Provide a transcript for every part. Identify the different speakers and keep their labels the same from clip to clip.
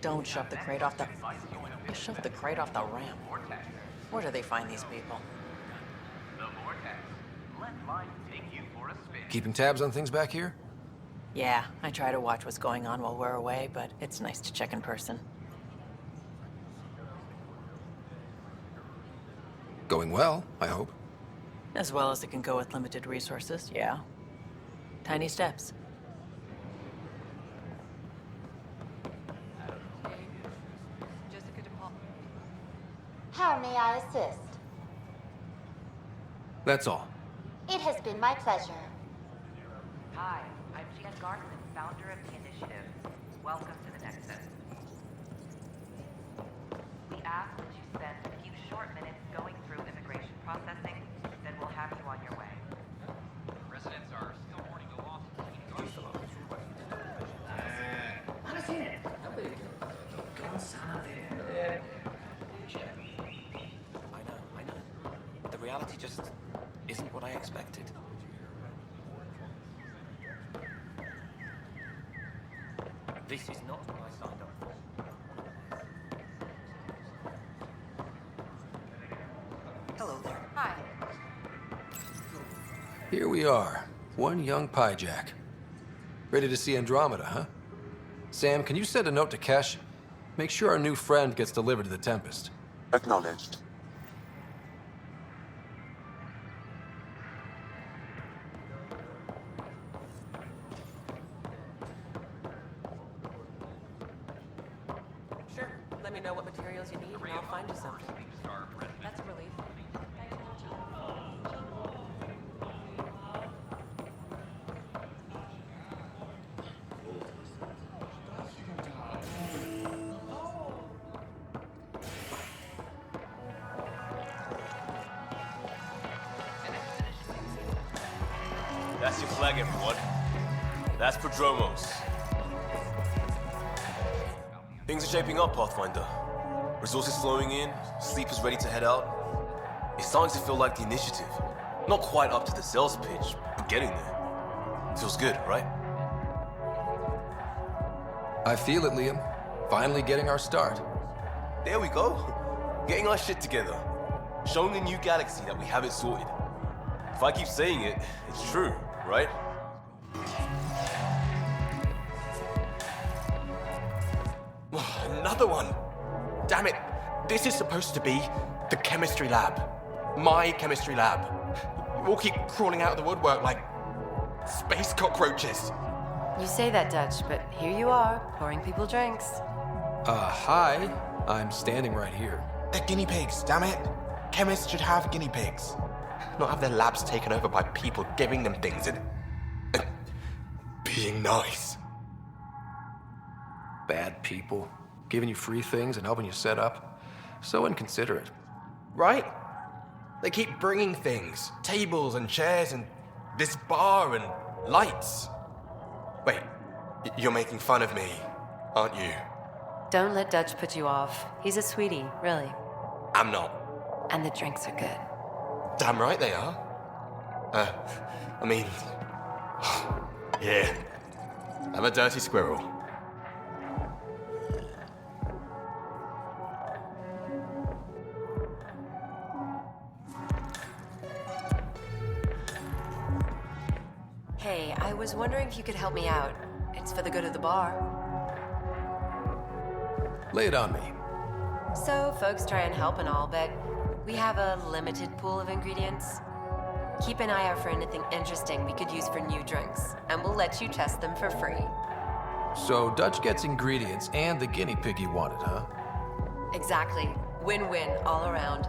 Speaker 1: Don't shove the crate off the... You shove the crate off the ramp. Where do they find these people?
Speaker 2: Keeping tabs on things back here?
Speaker 1: Yeah, I try to watch what's going on while we're away, but it's nice to check in person.
Speaker 2: Going well, I hope.
Speaker 1: As well as it can go with limited resources, yeah. Tiny steps.
Speaker 3: How may I assist?
Speaker 2: That's all.
Speaker 3: It has been my pleasure.
Speaker 4: Hi, I'm Jan Gartman, founder of the initiative. Welcome to the Nexus. We ask that you spend a few short minutes going through immigration processing, then we'll have you on your way.
Speaker 5: Residents are still mourning the loss of
Speaker 6: I know. The reality just isn't what I expected. This is not what I signed up for. Hello there.
Speaker 4: Hi.
Speaker 2: Here we are. One young Pyjack. Ready to see Andromeda, huh? Sam, can you send a note to Kesh? Make sure our new friend gets delivered to the Tempest.
Speaker 7: Acknowledged.
Speaker 1: Sure. Let me know what materials you need, and I'll find you something. That's a relief.
Speaker 8: That's your flag, everyone. That's Prodromos. Things are shaping up, Pathfinder. Resources flowing in, sleepers ready to head out. It's starting to feel like the initiative. Not quite up to the sales pitch, but getting there. Feels good, right?
Speaker 2: I feel it, Liam. Finally getting our start.
Speaker 8: There we go. Getting our shit together. Showing the new galaxy that we have it sorted. If I keep saying it, it's true, right?
Speaker 9: Another one! Damn it! This is supposed to be the chemistry lab. My chemistry lab. You all keep crawling out of the woodwork like space cockroaches.
Speaker 10: You say that, Dutch, but here you are, pouring people drinks.
Speaker 2: Hi. I'm standing right here.
Speaker 9: They're guinea pigs, damn it! Chemists should have guinea pigs. Not have their labs taken over by people giving them things and being nice.
Speaker 2: Bad people. Giving you free things and helping you set up. So inconsiderate.
Speaker 9: Right? They keep bringing things. Tables and chairs and this bar and lights. Wait, you're making fun of me, aren't you?
Speaker 10: Don't let Dutch put you off. He's a sweetie, really.
Speaker 9: I'm not.
Speaker 10: And the drinks are good.
Speaker 9: Damn right they are. I mean... yeah. I'm a dirty squirrel.
Speaker 10: Hey, I was wondering if you could help me out. It's for the good of the bar.
Speaker 2: Lay it on me.
Speaker 10: So, folks try and help and all, but we have a limited pool of ingredients. Keep an eye out for anything interesting we could use for new drinks, and we'll let you test them for free.
Speaker 2: So Dutch gets ingredients and the guinea pig you wanted, huh?
Speaker 10: Exactly. Win-win all around.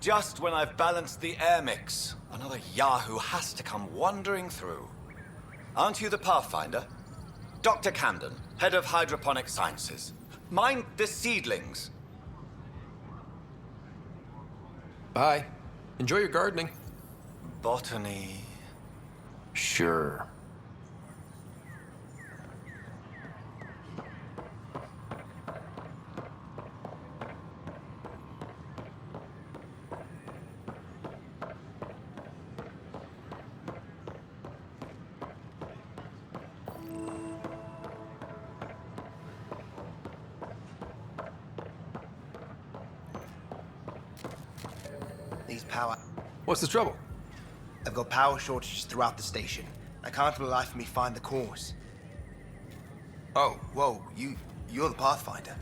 Speaker 11: Just when I've balanced the air mix, another Yahoo has to come wandering through. Aren't you the Pathfinder? Dr. Camden, head of hydroponic sciences. Mind the seedlings.
Speaker 2: Bye. Enjoy your gardening.
Speaker 11: Botany.
Speaker 2: Sure.
Speaker 7: These power...
Speaker 2: What's the trouble?
Speaker 7: I've got power shortages throughout the station. I can't for the life of me find the cause. Oh, whoa, you're the Pathfinder.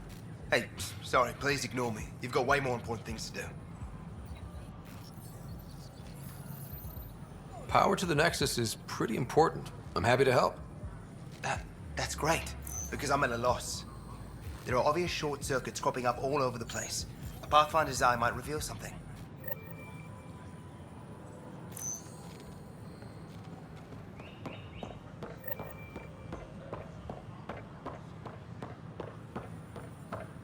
Speaker 7: Hey, sorry, please ignore me. You've got way more important things to do.
Speaker 2: Power to the Nexus is pretty important. I'm happy to help.
Speaker 7: That's great, because I'm at a loss. There are obvious short circuits cropping up all over the place. A Pathfinder's eye might reveal something.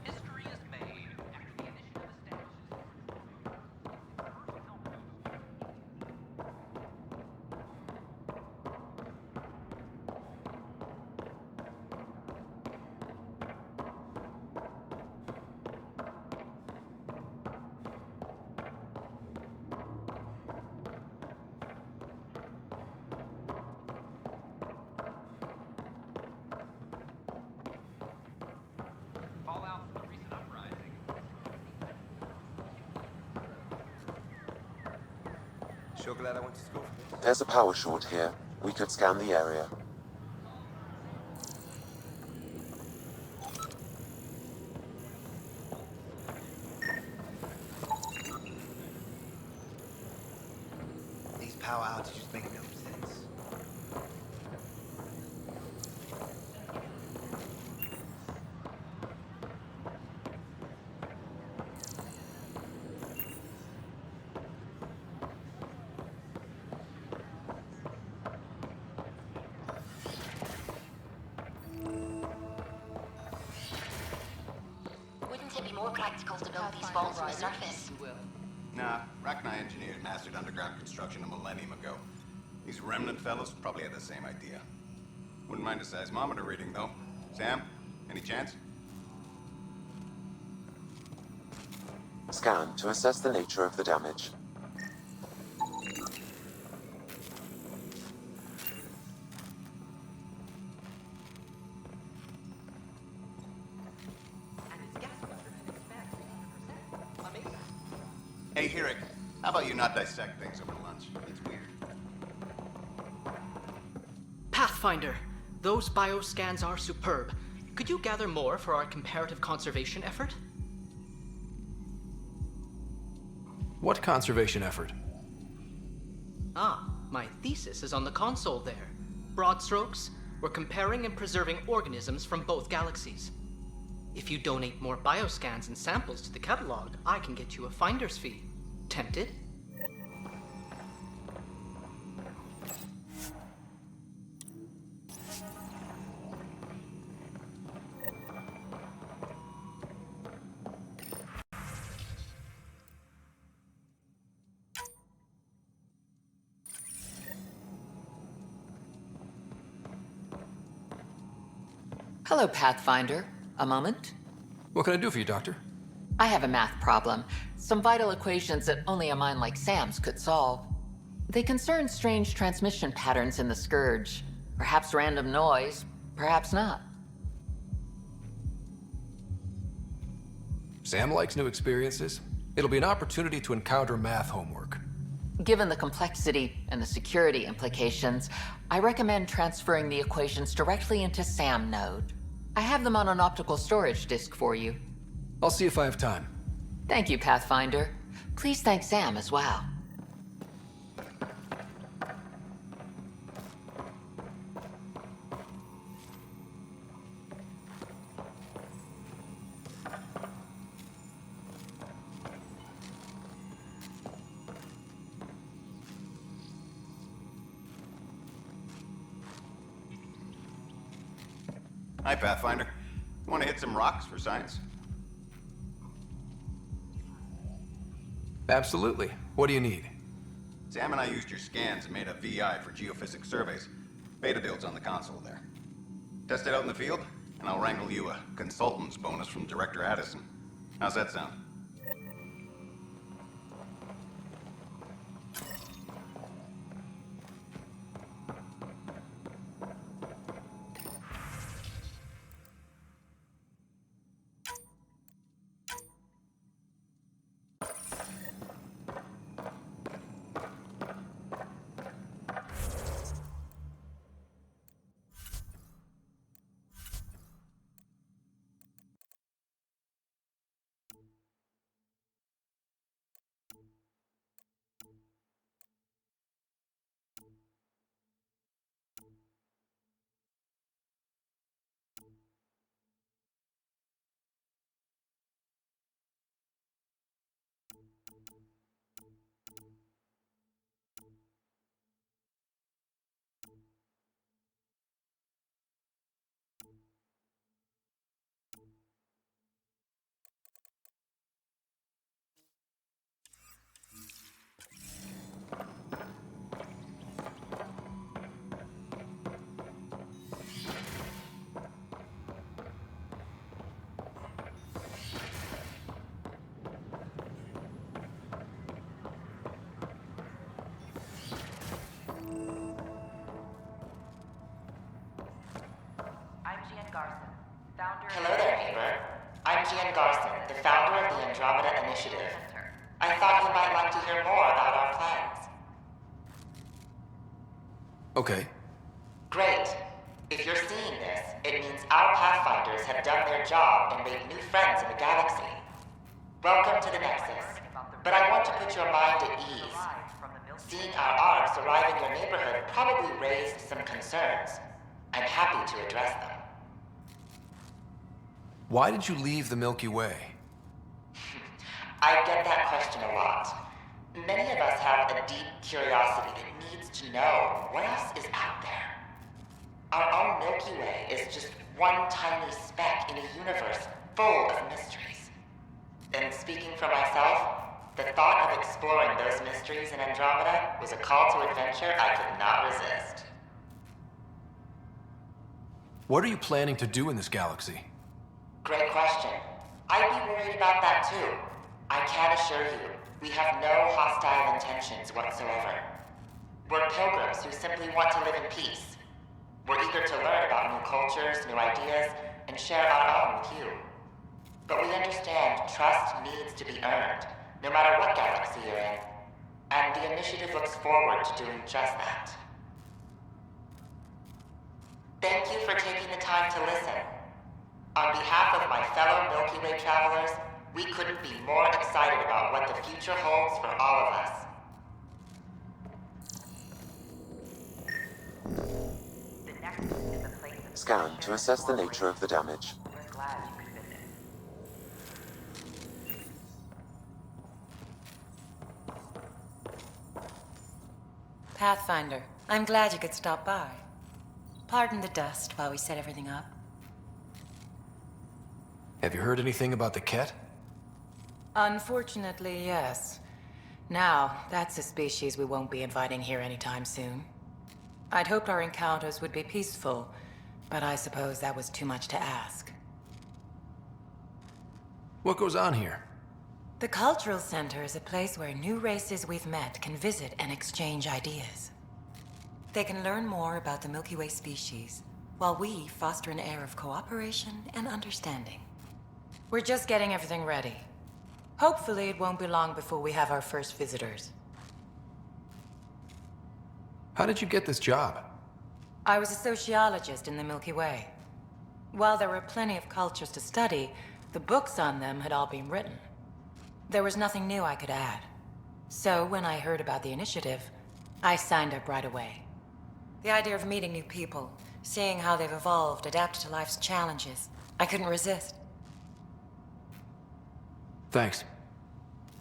Speaker 5: History is made after the initiative establishes. Fallout from the recent uprising.
Speaker 7: Sure glad I went to school for this.
Speaker 12: There's a power short here. We could scan the area.
Speaker 7: These power outages make no sense.
Speaker 3: Wouldn't it be more practical to build these vaults on the surface?
Speaker 13: Nah, Rachni engineers mastered underground construction a millennium ago. These remnant fellows probably had the same idea. Wouldn't mind a seismometer reading, though. Sam, any chance?
Speaker 12: Scan to assess the nature of the damage.
Speaker 13: Hey, Hirik, how about you not dissect things over lunch? It's weird.
Speaker 14: Pathfinder, those bioscans are superb. Could you gather more for our comparative conservation effort?
Speaker 2: What conservation effort?
Speaker 14: Ah, my thesis is on the console there. Broad strokes, we're comparing and preserving organisms from both galaxies. If you donate more bioscans and samples to the catalog, I can get you a finder's fee. Tempted?
Speaker 1: Hello, Pathfinder. A moment?
Speaker 2: What can I do for you, Doctor?
Speaker 1: I have a math problem. Some vital equations that only a mind like Sam's could solve. They concern strange transmission patterns in the Scourge. Perhaps random noise, perhaps not.
Speaker 2: Sam likes new experiences. It'll be an opportunity to encounter math homework.
Speaker 1: Given the complexity and the security implications, I recommend transferring the equations directly into SAM node. I have them on an optical storage disk for you.
Speaker 2: I'll see if I have time.
Speaker 1: Thank you, Pathfinder. Please thank Sam as well.
Speaker 13: Hi, Pathfinder. Want to hit some rocks for science?
Speaker 2: Absolutely. What do you need?
Speaker 13: Sam and I used your scans and made a VI for geophysics surveys. Beta builds on the console there. Test it out in the field, and I'll wrangle you a consultant's bonus from Director Addison. How's that sound?
Speaker 3: Hello there, neighbor. I'm Gian Garson, the founder of the Andromeda Initiative. I thought you might like to hear more about our plans.
Speaker 2: Okay.
Speaker 3: Great. If you're seeing this, it means our Pathfinders have done their job and made new friends in the galaxy. Welcome to the Nexus. But I want to put your mind at ease. Seeing our arcs arrive in your neighborhood probably raised some concerns. I'm happy to address them.
Speaker 2: Why did you leave the Milky Way?
Speaker 3: I get that question a lot. Many of us have a deep curiosity that needs to know what else is out there. Our own Milky Way is just one tiny speck in a universe full of mysteries. And speaking for myself, the thought of exploring those mysteries in Andromeda was a call to adventure I could not resist.
Speaker 2: What are you planning to do in this galaxy?
Speaker 3: Great question. I'd be worried about that too. I can assure you, we have no hostile intentions whatsoever. We're pilgrims who simply want to live in peace. We're eager to learn about new cultures, new ideas, and share our own with you. But we understand trust needs to be earned, no matter what galaxy you're in. And the initiative looks forward to doing just that. Thank you for taking the time to listen. On behalf of my fellow Milky Way travelers, we couldn't be more excited about what the future holds for all of us.
Speaker 12: Scan to assess the nature of the damage.
Speaker 4: We're glad you could visit.
Speaker 10: Pathfinder, I'm glad you could stop by. Pardon the dust while we set everything up.
Speaker 2: Have you heard anything about the Ket?
Speaker 15: Unfortunately, yes. Now, that's a species we won't be inviting here anytime soon. I'd hoped our encounters would be peaceful, but I suppose that was too much to ask.
Speaker 2: What goes on here?
Speaker 15: The Cultural Center is a place where new races we've met can visit and exchange ideas. They can learn more about the Milky Way species, while we foster an air of cooperation and understanding. We're just getting everything ready. Hopefully it won't be long before we have our first visitors.
Speaker 2: How did you get this job?
Speaker 15: I was a sociologist in the Milky Way. While there were plenty of cultures to study, the books on them had all been written. There was nothing new I could add. So when I heard about the initiative, I signed up right away. The idea of meeting new people, seeing how they've evolved, adapted to life's challenges, I couldn't resist.
Speaker 2: Thanks.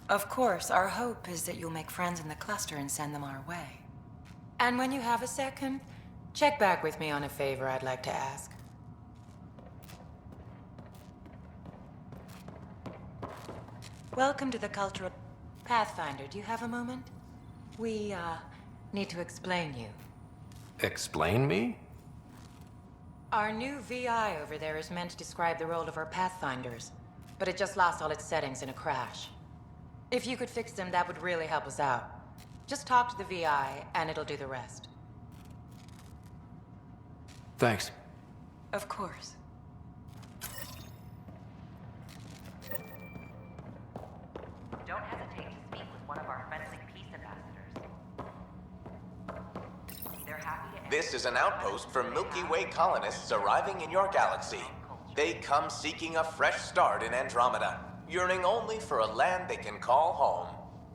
Speaker 15: Of course, our hope is that you'll make friends in the cluster and send them our way. And when you have a second, check back with me on a favor I'd like to ask. Welcome to the Cultural... Pathfinder, do you have a moment? We, need to explain you.
Speaker 2: Explain me?
Speaker 15: Our new VI over there is meant to describe the role of our Pathfinders, but it just lost all its settings in a crash. If you could fix them, that would really help us out. Just talk to the VI, and it'll do the rest.
Speaker 2: Thanks.
Speaker 15: Of course.
Speaker 4: Don't hesitate to speak with one of our friendly peace ambassadors. They're happy to...
Speaker 16: This is an outpost for Milky Way colonists arriving in your galaxy. They come seeking a fresh start in Andromeda, yearning only for a land they can call home.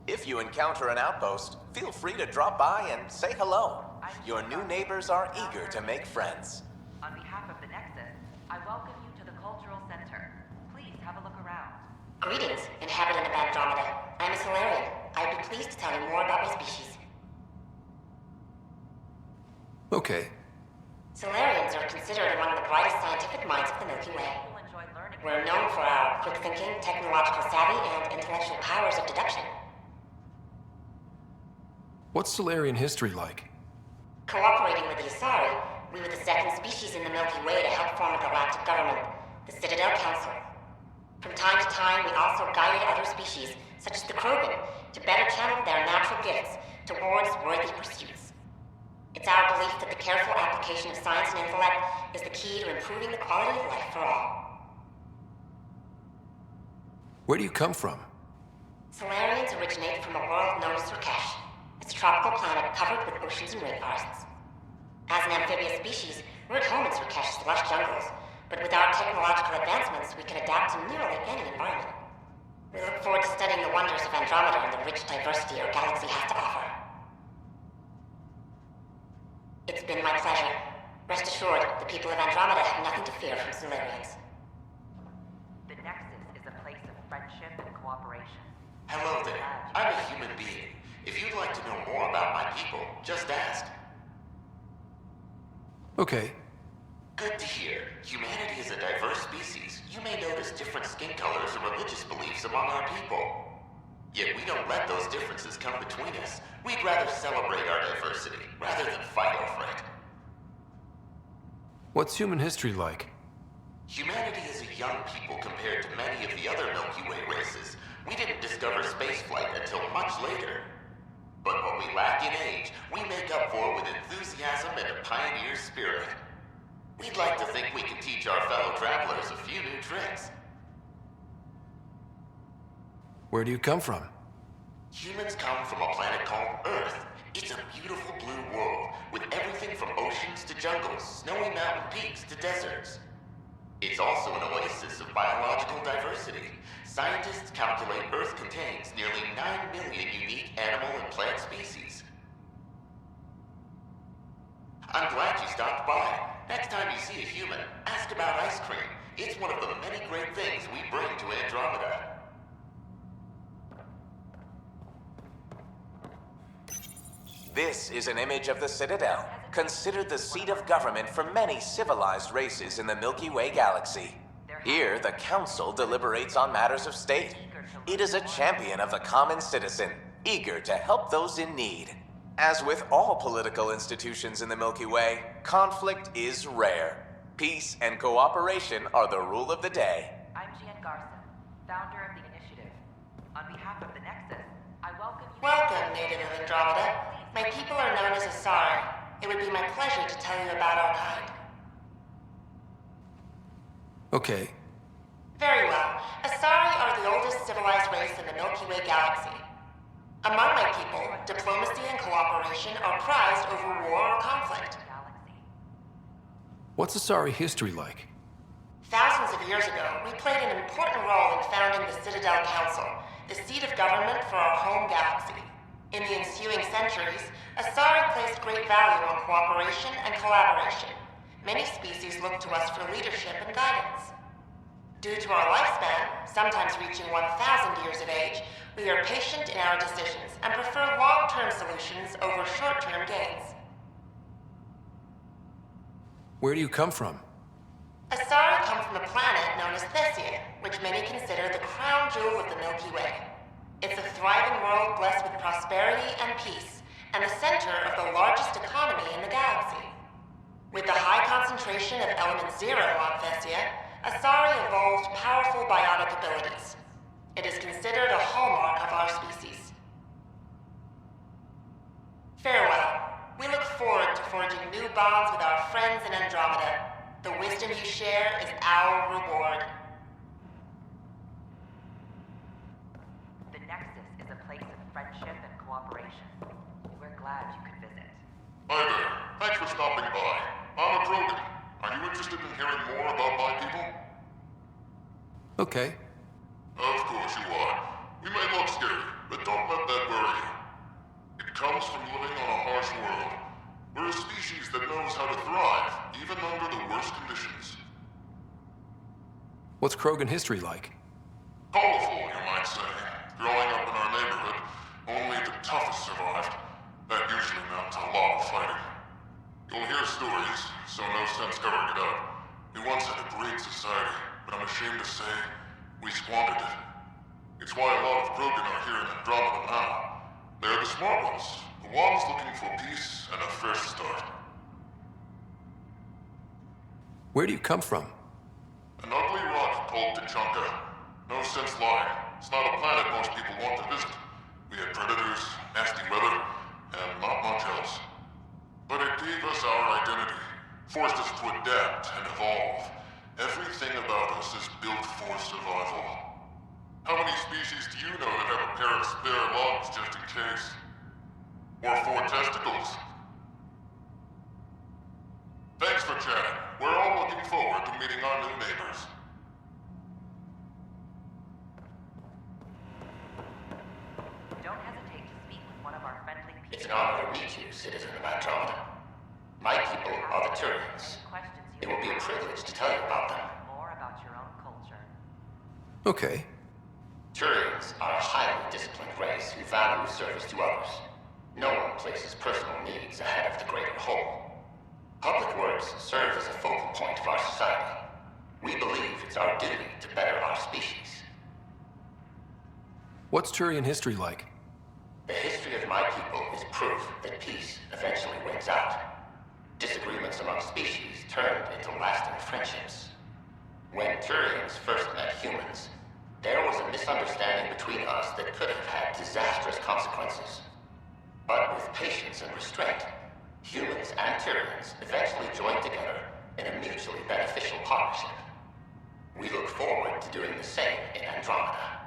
Speaker 16: If you encounter an outpost, feel free to drop by and say hello. Your new neighbors are eager to make friends.
Speaker 4: On behalf of the Nexus, I welcome you to the Cultural Center. Please have a look around.
Speaker 3: Greetings, inhabitant of Andromeda. I'm a Solarian. I'd be pleased to tell you more about my species.
Speaker 2: Okay.
Speaker 3: Solarians are considered among the brightest scientific minds of the Milky Way. We're known for our quick thinking, technological savvy, and intellectual powers of deduction.
Speaker 2: What's Solarian history like?
Speaker 3: Cooperating with the Asari, we were the second species in the Milky Way to help form a galactic government, the Citadel Council. From time to time, we also guided other species, such as the Krogan, to better channel their natural gifts towards worthy pursuits. It's our belief that the careful application of science and intellect is the key to improving the quality of life for all.
Speaker 2: Where do you come from?
Speaker 3: Solarians originate from a world known as Surkesh. It's a tropical planet covered with oceans and rainforests. As an amphibious species, we're at home in Surkesh's lush jungles, but with our technological advancements, we can adapt to nearly any environment. We look forward to studying the wonders of Andromeda and the rich diversity our galaxy has to offer. It's been my pleasure. Rest assured, the people of Andromeda have nothing to fear from Solarians.
Speaker 4: The Nexus is a place of friendship and cooperation.
Speaker 17: Hello there. I'm a human being. If you'd like to know more about my people, just ask.
Speaker 2: Okay.
Speaker 17: Good to hear. Humanity is a diverse species. You may notice different skin colors or religious beliefs among our people. Yet we don't let those differences come between us. We'd rather celebrate our diversity, rather than fight over it.
Speaker 2: What's human history like?
Speaker 17: Humanity is a young people compared to many of the other Milky Way races. We didn't discover spaceflight until much later. But what we lack in age, we make up for with enthusiasm and a pioneer spirit. We'd like to think we can teach our fellow travelers a few new tricks.
Speaker 2: Where do you come from?
Speaker 17: Humans come from a planet called Earth. It's a beautiful blue world, with everything from oceans to jungles, snowy mountain peaks to deserts. It's also an oasis of biological diversity. Scientists calculate Earth contains nearly 9 million unique animal and plant species. I'm glad you stopped by. Next time you see a human, ask about ice cream. It's one of the many great things we bring to Andromeda.
Speaker 16: This is an image of the Citadel, considered the seat of government for many civilized races in the Milky Way galaxy. Here, the Council deliberates on matters of state. It is a champion of the common citizen, eager to help those in need. As with all political institutions in the Milky Way, conflict is rare. Peace and cooperation are the rule of the day.
Speaker 4: I'm Gian Garson, founder of the initiative. On behalf of the Nexus, I welcome you...
Speaker 3: Welcome, native of Andromeda. My people are known as Asari. It would be my pleasure to tell you about our kind.
Speaker 2: Okay.
Speaker 3: Very well. Asari are the oldest civilized race in the Milky Way galaxy. Among my people, diplomacy and cooperation are prized over war or conflict.
Speaker 2: What's Asari history like?
Speaker 3: Thousands of years ago, we played an important role in founding the Citadel Council, the seat of government for our home galaxy. In the ensuing centuries, Asari placed great value on cooperation and collaboration. Many species look to us for leadership and guidance. Due to our lifespan, sometimes reaching 1,000 years of age, we are patient in our decisions and prefer long-term solutions over short-term gains.
Speaker 2: Where do you come from?
Speaker 3: Asari come from a planet known as Thessia, which many consider the crown jewel of the Milky Way. It's a thriving world blessed with prosperity and peace, and the center of the largest economy in the galaxy. With the high concentration of Element Zero on Thessia, Asari evolved powerful biotic abilities. It is considered a hallmark of our species. Farewell. We look forward to forging new bonds with our friends in Andromeda. The wisdom you share is our reward.
Speaker 4: The Nexus is a place of friendship and cooperation. We're glad you could visit.
Speaker 17: Hi there. Thanks for stopping by. I'm a Krogan. Are you interested in hearing more about my people?
Speaker 2: Okay.
Speaker 17: Of course you are. We may look scary, but don't let that worry you. It comes from living on a harsh world. We're a species that knows how to thrive, even under the worst conditions.
Speaker 2: What's Krogan history like?
Speaker 17: Colorful, you might say. Growing up in our neighborhood, only the toughest survived. That usually meant a lot of fighting. You'll hear stories, so no sense covering it up. We once had a great society, but I'm ashamed to say, we squandered it. It's why a lot of Krogan are here in Andromeda now. They're the smart ones, the ones looking for peace and a fresh start.
Speaker 2: Where do you come from?
Speaker 17: An ugly rock called Tachanka. No sense lying. It's not a planet most people want to visit. We had predators, nasty weather, and not much else. But it gave us our identity, forced us to adapt and evolve. Everything about us is built for survival. How many species do you know that have a pair of spare lungs just in case? Or 4 testicles? Thanks for chatting. We're all looking forward to meeting our new neighbors.
Speaker 4: Don't hesitate to speak with one of our friendly people.
Speaker 3: It's an honor to meet you, citizen of Andromeda. My people are the Turians. It will be a privilege to tell you about them.
Speaker 4: More about your own culture.
Speaker 2: Okay.
Speaker 3: Turians are a highly disciplined race who value service to others. No one places personal needs ahead of the greater whole. Public works serve as a focal point of our society. We believe it's our duty to better our species.
Speaker 2: What's Turian history like?
Speaker 3: The history of my people is proof that peace eventually wins out. Disagreements among species turned into lasting friendships. When Turians first met humans, there was a misunderstanding between us that could have had disastrous consequences. But with patience and restraint, humans and Turians eventually joined together in a mutually beneficial partnership. We look forward to doing the same in Andromeda.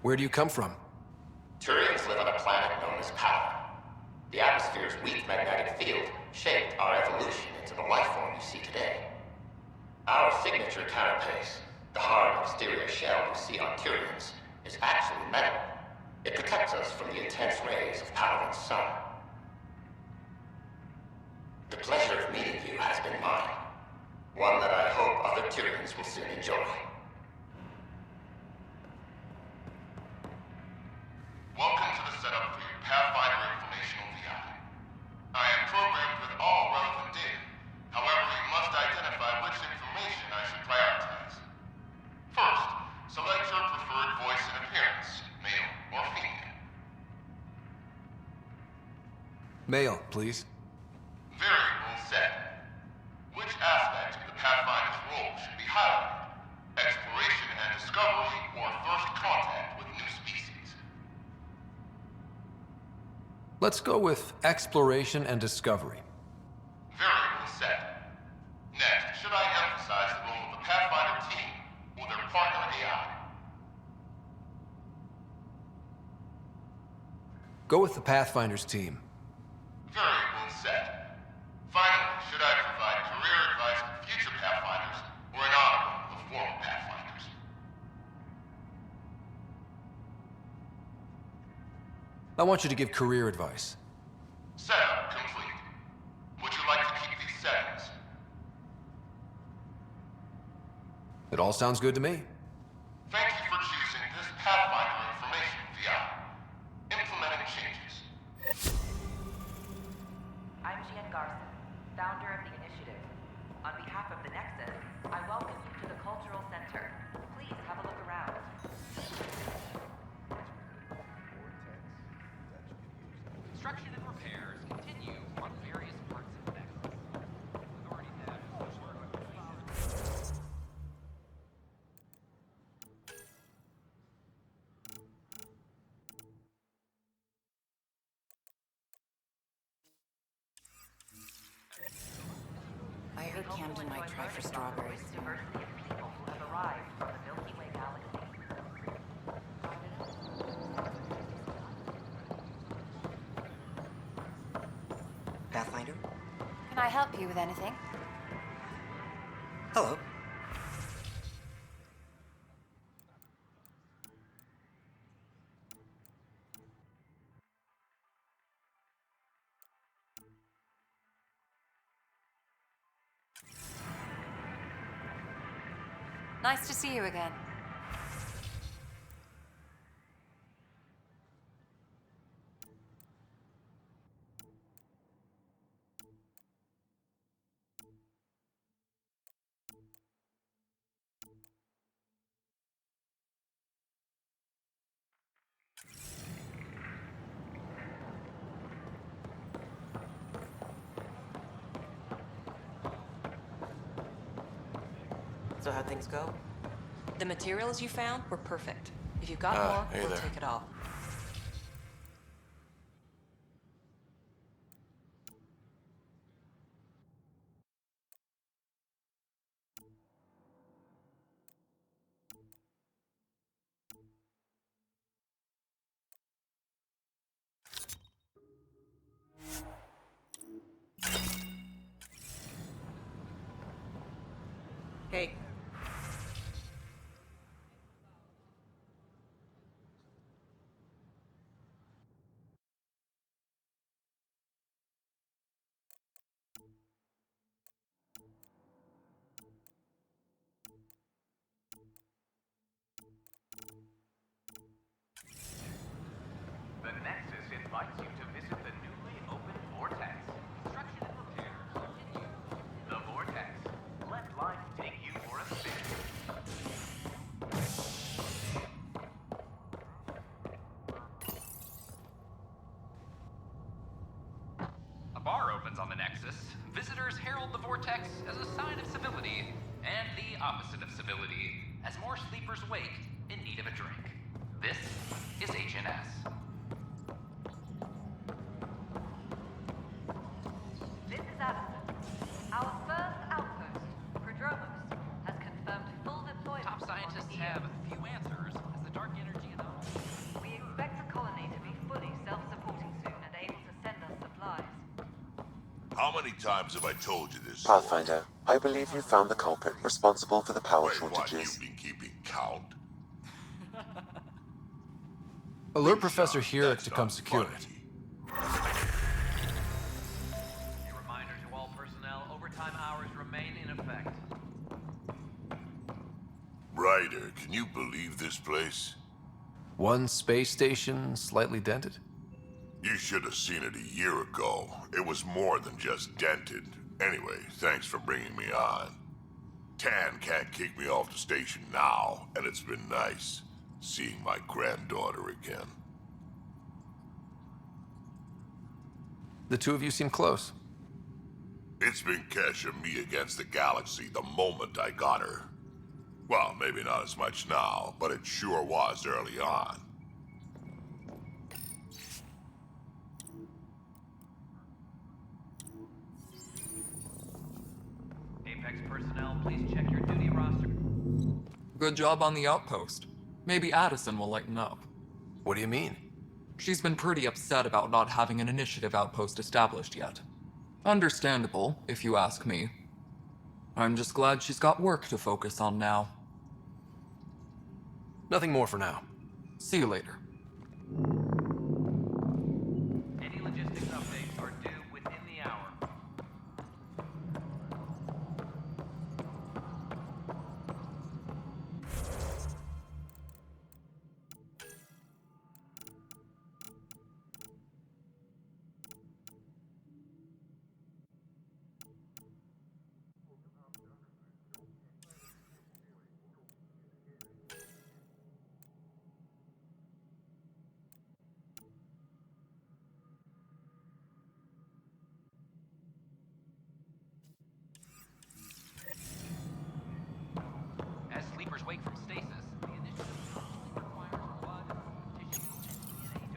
Speaker 2: Where do you come from?
Speaker 3: Turians live on a planet known as Power. The atmosphere's weak magnetic field shaped our evolution into the life form you see today. Our signature carapace, the hard exterior shell you see on Turians, is actually metal. It protects us from the intense rays of Paladin's sun. The pleasure of meeting you has been mine. One that I hope other Turians will soon enjoy.
Speaker 17: Welcome to the setup for your Pathfinder Informational VI. I am programmed with all relevant data. However, you must identify which information I should prioritize. First, select your preferred voice and appearance, male or female.
Speaker 2: Male, please.
Speaker 17: Variable set. Which aspect of the Pathfinder's role should be highlighted? Exploration and discovery, or first contact with new species?
Speaker 2: Let's go with exploration and discovery.
Speaker 17: Variable set. Next, should I emphasize the role of the Pathfinder team or their partner AI?
Speaker 2: Go with the Pathfinder's team.
Speaker 17: Variable set. Finally, should I provide career advice for future Pathfinders or an honor of former Pathfinders?
Speaker 2: I want you to give career advice.
Speaker 17: Setup complete. Would you like to keep these settings?
Speaker 2: It all sounds good to me.
Speaker 17: Thank you for choosing this Pathfinder Information VI. Implementing changes.
Speaker 4: I'm Gian Garson, founder of the initiative. On behalf of the Nexus, I welcome you to the Cultural Center. Please have a look around.
Speaker 5: Construction and repairs continue on various parts of the Nexus. We've already had
Speaker 15: I heard Camden might try for strawberries.
Speaker 4: Diversity of people who have arrived from the Milky Way galaxy.
Speaker 18: Pathfinder?
Speaker 19: Can I help you with anything?
Speaker 18: Hello.
Speaker 19: Nice to see you again.
Speaker 18: So how'd things go?
Speaker 10: The materials you found were perfect. If you've got more,
Speaker 9: hey
Speaker 10: we'll
Speaker 9: there.
Speaker 10: take it all.
Speaker 18: Hey.
Speaker 16: The Nexus invites you to visit the newly opened Vortex. Construction and repairs continue. The Vortex. Let life take you for a spin.
Speaker 5: A bar opens on the Nexus. Visitors herald the Vortex as a sign of civility, and the opposite of civility, as more sleepers wake in need of a drink. This is HNS.
Speaker 4: This is Addison. Our first outpost, Prodromos, has confirmed full deployment.
Speaker 5: Top scientists have few answers as the dark energy and all.
Speaker 4: We expect the colony to be fully self-supporting soon and able to send us supplies.
Speaker 17: How many times have I told you this?
Speaker 12: Pathfinder, I believe you found the culprit responsible for the power
Speaker 17: Wait, what,
Speaker 12: shortages.
Speaker 17: you've been keeping count?
Speaker 2: Alert Professor Hurek to come secure it.
Speaker 5: A reminder to all personnel, overtime hours remain in effect.
Speaker 17: Ryder, can you believe this place?
Speaker 2: One space station slightly dented?
Speaker 17: You should have seen it a year ago. It was more than just dented. Anyway, thanks for bringing me on. Tan can't kick me off the station now, and it's been nice seeing my granddaughter again.
Speaker 2: The two of you seem close.
Speaker 17: It's been Kesh and me against the galaxy the moment I got her. Well, maybe not as much now, but it sure was early on.
Speaker 5: Apex personnel, please check your duty roster.
Speaker 20: Good job on the outpost. Maybe Addison will lighten up.
Speaker 2: What do you mean?
Speaker 20: She's been pretty upset about not having an initiative outpost established yet. Understandable, if you ask me. I'm just glad she's got work to focus on now.
Speaker 2: Nothing more for now.
Speaker 20: See you later.
Speaker 5: Any logistics updates are due within the hour.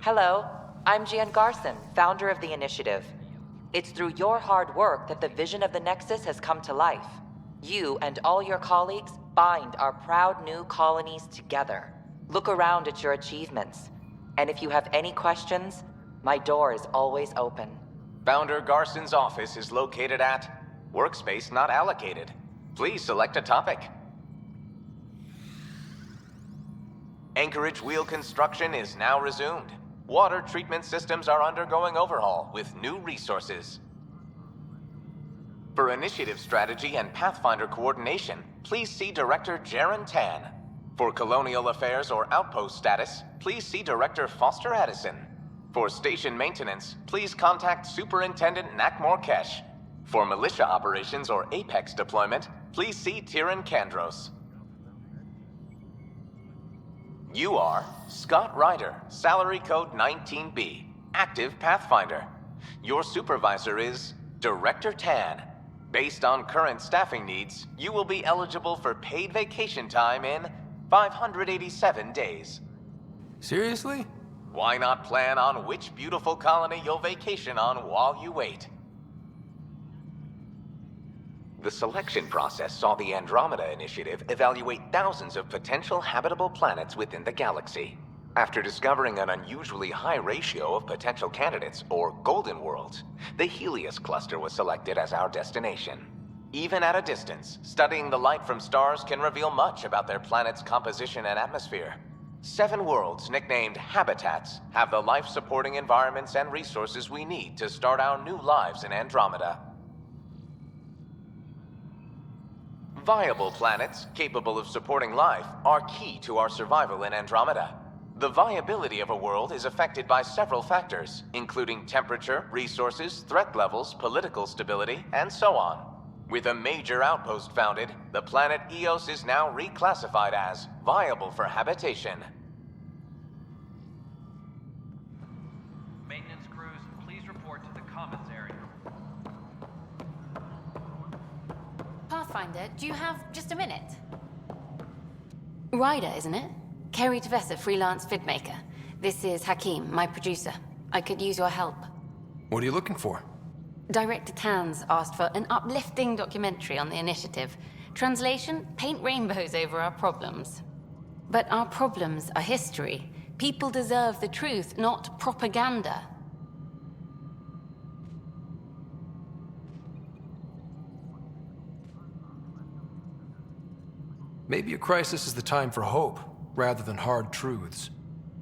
Speaker 18: Hello, I'm Gian Garson, founder of the initiative. It's through your hard work that the vision of the Nexus has come to life. You and all your colleagues bind our proud new colonies together. Look around at your achievements. And if you have any questions, my door is always open.
Speaker 16: Founder Garson's office is located at Workspace Not Allocated. Please select a topic. Anchorage wheel construction is now resumed. Water treatment systems are undergoing overhaul with new resources. For initiative strategy and Pathfinder coordination, please see Director Jaren Tan. For colonial affairs or outpost status, please see Director Foster Addison. For station maintenance, please contact Superintendent Nakmor Kesh. For militia operations or Apex deployment, please see Tyran Kandros. You are Scott Ryder, salary code 19B, active Pathfinder. Your supervisor is Director Tan. Based on current staffing needs, you will be eligible for paid vacation time in 587 days.
Speaker 2: Seriously?
Speaker 16: Why not plan on which beautiful colony you'll vacation on while you wait? The selection process saw the Andromeda Initiative evaluate thousands of potential habitable planets within the galaxy. After discovering an unusually high ratio of potential candidates, or golden worlds, the Helios cluster was selected as our destination. Even at a distance, studying the light from stars can reveal much about their planet's composition and atmosphere. 7 worlds, nicknamed habitats, have the life-supporting environments and resources we need to start our new lives in Andromeda. Viable planets, capable of supporting life, are key to our survival in Andromeda. The viability of a world is affected by several factors, including temperature, resources, threat levels, political stability, and so on. With a major outpost founded, the planet Eos is now reclassified as viable for habitation.
Speaker 5: Maintenance crews, please report to the commons area.
Speaker 21: Pathfinder, do you have just a minute? Ryder, isn't it? Kerry Tavessa, freelance vidmaker. This is Hakim, my producer. I could use your help.
Speaker 2: What are you looking for?
Speaker 21: Director Tanz asked for an uplifting documentary on the initiative. Translation, paint rainbows over our problems. But our problems are history. People deserve the truth, not propaganda.
Speaker 2: Maybe a crisis is the time for hope, rather than hard truths.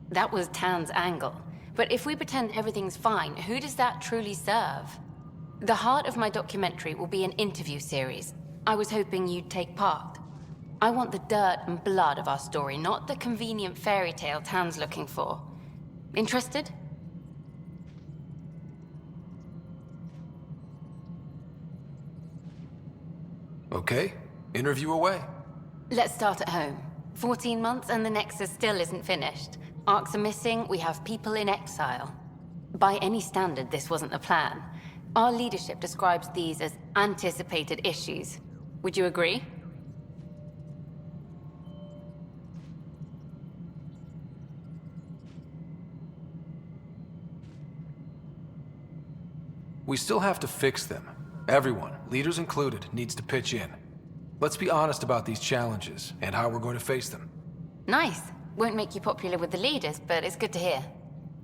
Speaker 21: That was Tan's angle. But if we pretend everything's fine, who does that truly serve? The heart of my documentary will be an interview series. I was hoping you'd take part. I want the dirt and blood of our story, not the convenient fairy tale Tan's looking for. Interested?
Speaker 2: Okay, interview away.
Speaker 21: Let's start at home. 14 months and the Nexus still isn't finished. Arcs are missing, we have people in exile. By any standard, this wasn't the plan. Our leadership describes these as anticipated issues. Would you agree?
Speaker 2: We still have to fix them. Everyone, leaders included, needs to pitch in. Let's be honest about these challenges and how we're going to face them.
Speaker 21: Nice. Won't make you popular with the leaders, but it's good to hear.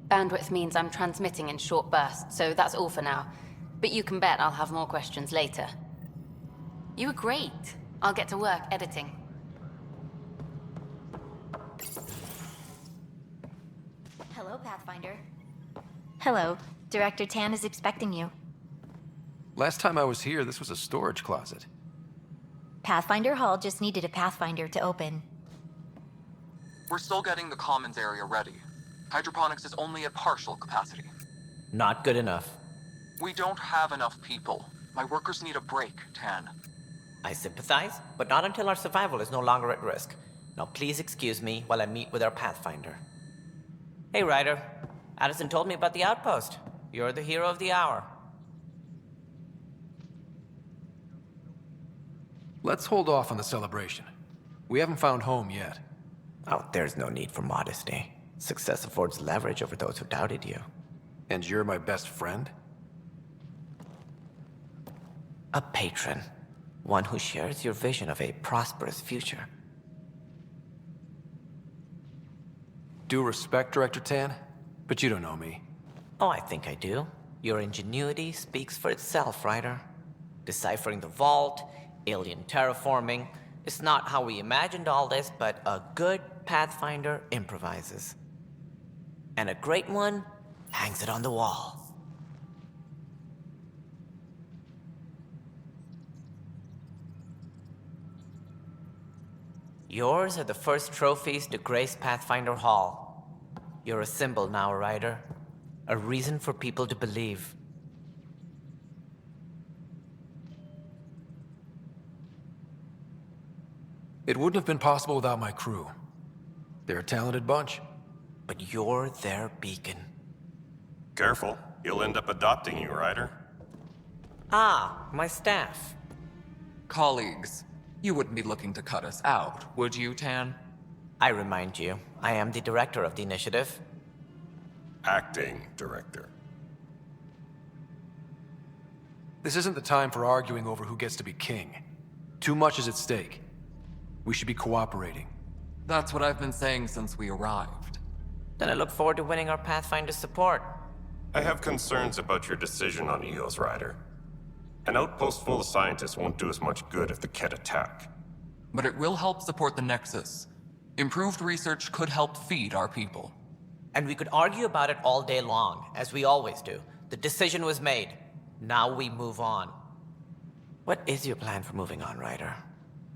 Speaker 21: Bandwidth means I'm transmitting in short bursts, so that's all for now. But you can bet I'll have more questions later. You were great. I'll get to work editing.
Speaker 22: Hello, Pathfinder. Hello. Director Tan is expecting you.
Speaker 2: Last time I was here, this was a storage closet.
Speaker 22: Pathfinder Hall just needed a Pathfinder to open.
Speaker 20: We're still getting the commons area ready. Hydroponics is only at partial capacity.
Speaker 23: Not good enough.
Speaker 20: We don't have enough people. My workers need a break, Tan.
Speaker 23: I sympathize, but not until our survival is no longer at risk. Now please excuse me while I meet with our Pathfinder. Hey, Ryder. Addison told me about the outpost. You're the hero of the hour.
Speaker 2: Let's hold off on the celebration. We haven't found home yet.
Speaker 23: Oh, there's no need for modesty. Success affords leverage over those who doubted you.
Speaker 2: And you're my best friend?
Speaker 23: A patron. One who shares your vision of a prosperous future.
Speaker 2: Due respect, Director Tan, but you don't know me.
Speaker 23: Oh, I think I do. Your ingenuity speaks for itself, Ryder. Deciphering the vault, alien terraforming. It's not how we imagined all this, but a good Pathfinder improvises. And a great one hangs it on the wall. Yours are the first trophies to grace Pathfinder Hall. You're a symbol now, Ryder. A reason for people to believe.
Speaker 2: It wouldn't have been possible without my crew. They're a talented bunch.
Speaker 23: But you're their beacon.
Speaker 6: Careful. He'll end up adopting you, Ryder.
Speaker 23: Ah, my staff.
Speaker 20: Colleagues, you wouldn't be looking to cut us out, would you, Tan?
Speaker 23: I remind you, I am the director of the initiative.
Speaker 6: Acting director.
Speaker 2: This isn't the time for arguing over who gets to be king. Too much is at stake. We should be cooperating.
Speaker 20: That's what I've been saying since we arrived.
Speaker 23: Then I look forward to winning our Pathfinder support.
Speaker 6: I have concerns about your decision on Eos, Ryder. An outpost full of scientists won't do as much good if the Kett attack.
Speaker 20: But it will help support the Nexus. Improved research could help feed our people.
Speaker 23: And we could argue about it all day long, as we always do. The decision was made. Now we move on. What is your plan for moving on, Ryder?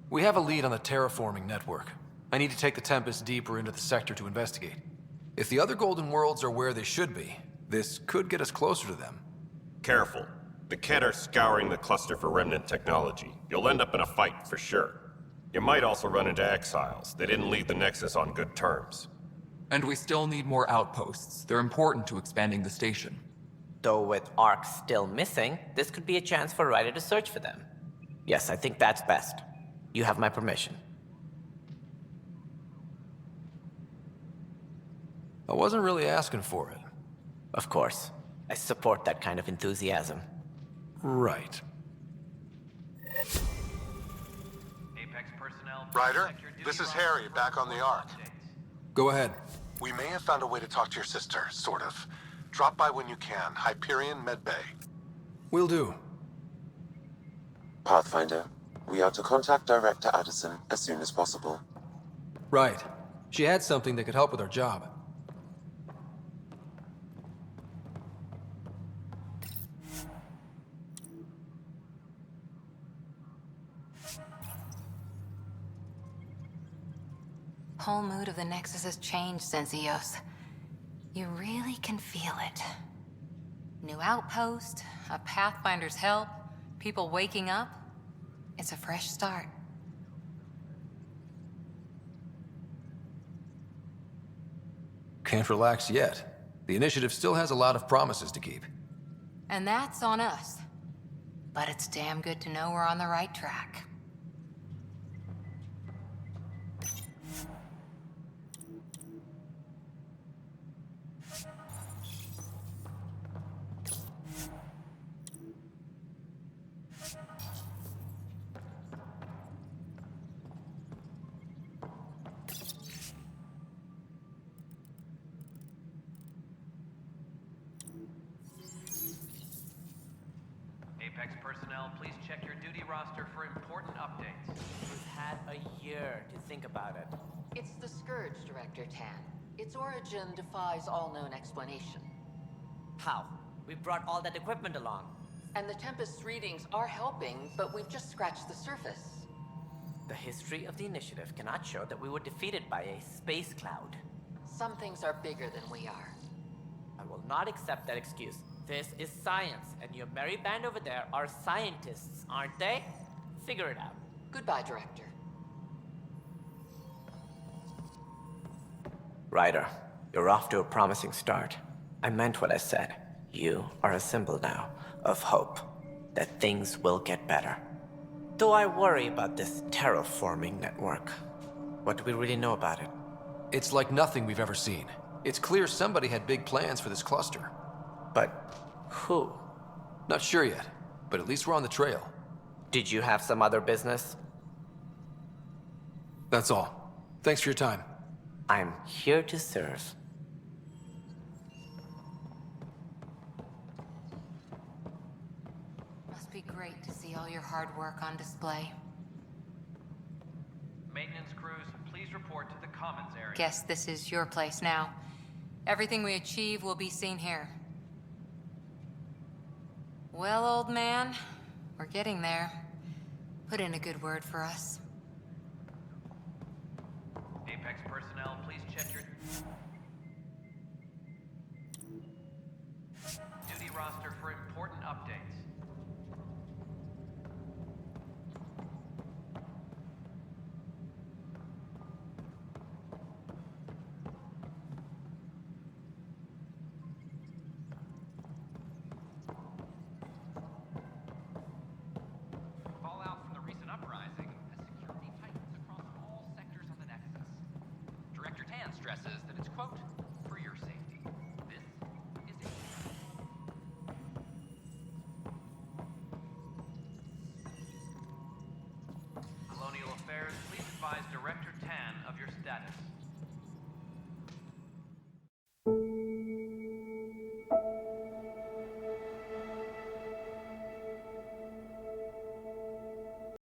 Speaker 2: We have a lead on the terraforming network. I need to take the Tempest deeper into the sector to investigate. If the other Golden Worlds are where they should be, this could get us closer to them.
Speaker 6: Careful. The Kett are scouring the cluster for remnant technology. You'll end up in a fight for sure. You might also run into exiles. They didn't leave the Nexus on good terms.
Speaker 20: And we still need more outposts. They're important to expanding the station.
Speaker 23: Though with Ark still missing, this could be a chance for Ryder to search for them. Yes, I think that's best. You have my permission.
Speaker 2: I wasn't really asking for it.
Speaker 23: Of course. I support that kind of enthusiasm.
Speaker 2: Right.
Speaker 5: Apex personnel.
Speaker 8: Ryder, this is Harry, back on the Ark.
Speaker 2: Go ahead.
Speaker 8: We may have found a way to talk to your sister, sort of. Drop by when you can. Hyperion Medbay.
Speaker 2: Will do.
Speaker 12: Pathfinder, we are to contact Director Addison as soon as possible.
Speaker 2: Right. She had something that could help with our job.
Speaker 15: Whole mood of the Nexus has changed since Eos. You really can feel it. New outpost, a Pathfinder's help, people waking up. It's a fresh start.
Speaker 2: Can't relax yet. The initiative still has a lot of promises to keep.
Speaker 15: And that's on us. But it's damn good to know we're on the right track.
Speaker 5: Apex personnel, please check your duty roster for important updates.
Speaker 23: We've had a year to think about it.
Speaker 1: It's the Scourge, Director Tan. Its origin defies all known explanation.
Speaker 23: How? We brought all that equipment along.
Speaker 1: And the Tempest's readings are helping, but we've just scratched the surface.
Speaker 23: The history of the initiative cannot show that we were defeated by a space cloud.
Speaker 1: Some things are bigger than we are.
Speaker 23: I will not accept that excuse. This is science, and your merry band over there are scientists, aren't they? Figure it out.
Speaker 1: Goodbye, Director.
Speaker 23: Ryder, you're off to a promising start. I meant what I said. You are a symbol now of hope that things will get better. Though I worry about this terraforming network. What do we really know about it?
Speaker 2: It's like nothing we've ever seen. It's clear somebody had big plans for this cluster.
Speaker 23: But who?
Speaker 2: Not sure yet, but at least we're on the trail.
Speaker 23: Did you have some other business?
Speaker 2: That's all. Thanks for your time.
Speaker 23: I'm here to serve.
Speaker 21: Must be great to see all your hard work on display.
Speaker 5: Maintenance crews, please report to the commons area.
Speaker 19: Guess this is your place now. Everything we achieve will be seen here. Well, old man, we're getting there. Put in a good word for us.
Speaker 5: Apex personnel, please check your duty roster for important updates. Fallout from the recent uprising has security tightens across all sectors of the Nexus. Director Tan stresses that it's, quote,